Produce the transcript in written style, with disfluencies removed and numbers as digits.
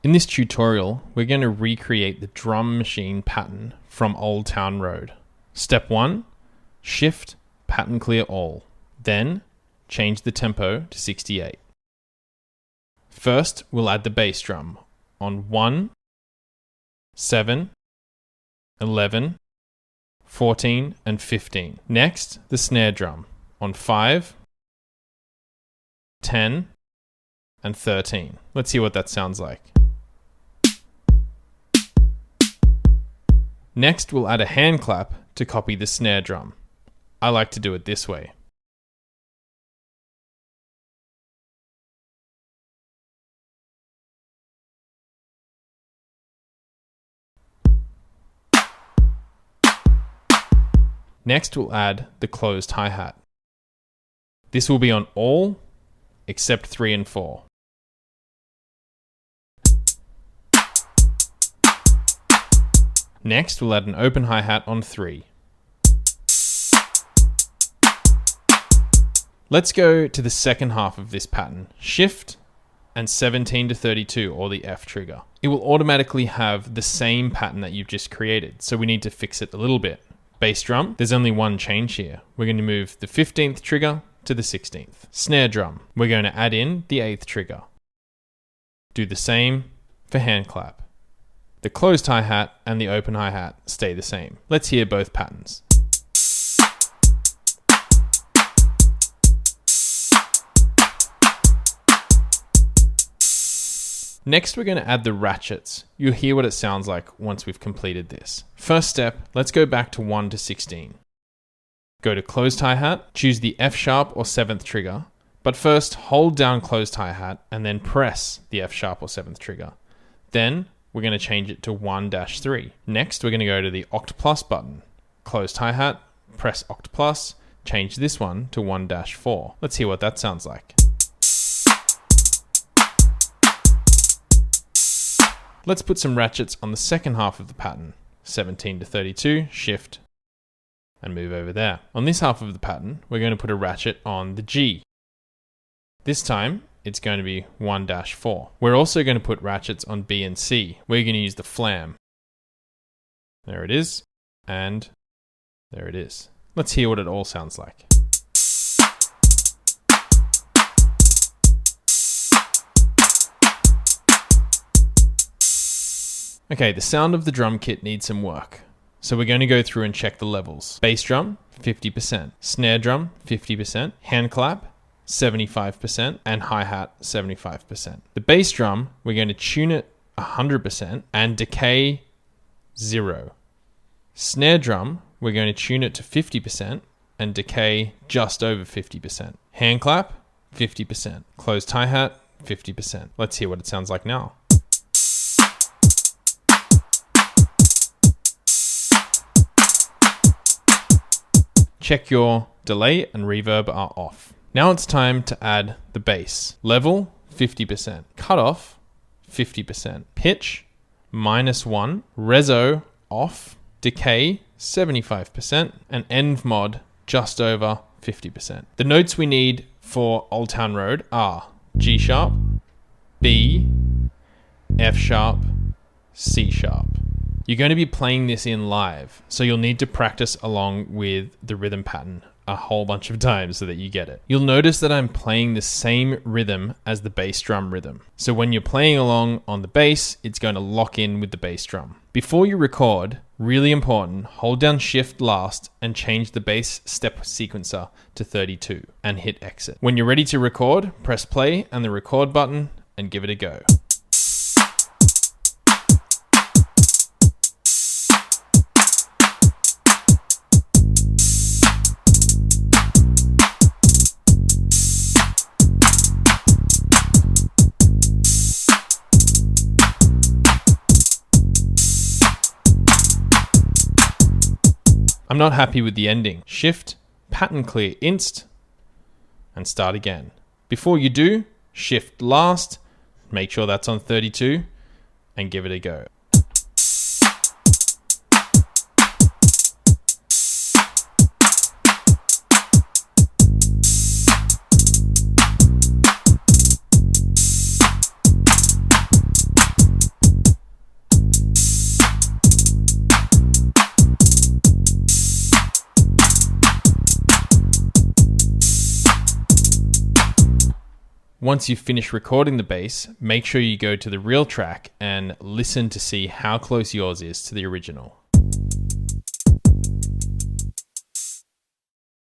In this tutorial, we're going to recreate the drum machine pattern from Old Town Road. Step 1, shift, pattern clear all. Then, change the tempo to 68. First, we'll add the bass drum on 1, 7, 11, 14, and 15. Next, the snare drum on 5, 10, and 13. Let's see what that sounds like. Next, we'll add a hand clap to copy the snare drum. I like to do it this way. Next, we'll add the closed hi-hat. This will be on all except 3 and 4. Next, we'll add an open hi-hat on 3. Let's go to the second half of this pattern. Shift and 17 to 32, or the F trigger. It will automatically have the same pattern that you've just created, so we need to fix it a little bit. Bass drum, there's only one change here. We're going to move the 15th trigger to the 16th. Snare drum, we're going to add in the 8th trigger. Do the same for hand clap. The closed hi-hat and the open hi-hat stay the same. Let's hear both patterns. Next, we're going to add the ratchets. You'll hear what it sounds like once we've completed this. First step, let's go back to 1 to 16. Go to closed hi-hat, choose the F sharp or 7th trigger, but first hold down closed hi-hat and then press the F sharp or 7th trigger. Then, we're going to change it to 1-3. Next, we're going to go to the Oct plus button. Closed hi-hat, press Oct plus, change this one to 1-4. Let's hear what that sounds like. Let's put some ratchets on the second half of the pattern. 17 to 32, shift, and move over there. On this half of the pattern, we're going to put a ratchet on the G. This time, it's going to be 1-4. We're also going to put ratchets on B and C. We're going to use the flam. There it is, and there it is. Let's hear what it all sounds like. Okay, the sound of the drum kit needs some work. So we're going to go through and check the levels. Bass drum, 50%. Snare drum, 50%. Hand clap, 75%. And hi-hat, 75%. The bass drum, we're going to tune it 100% and decay 0. Snare drum, we're going to tune it to 50% and decay just over 50%. Hand clap, 50%. Closed hi-hat, 50%. Let's hear what it sounds like now. Check your delay and reverb are off. Now it's time to add the bass. Level, 50%. Cutoff, 50%. Pitch, -1. Reso, off. Decay, 75%. And end mod, just over 50%. The notes we need for Old Town Road are G sharp, B, F sharp, C sharp. You're going to be playing this in live, so you'll need to practice along with the rhythm pattern a whole bunch of times so that you get it. You'll notice that I'm playing the same rhythm as the bass drum rhythm. So when you're playing along on the bass, it's going to lock in with the bass drum. Before you record, really important, hold down shift last and change the bass step sequencer to 32 and hit exit. When you're ready to record, press play and the record button and give it a go. I'm not happy with the ending. Shift, pattern clear inst, and start again. Before you do, shift last, make sure that's on 32, and give it a go. Once you've finished recording the bass, make sure you go to the real track and listen to see how close yours is to the original.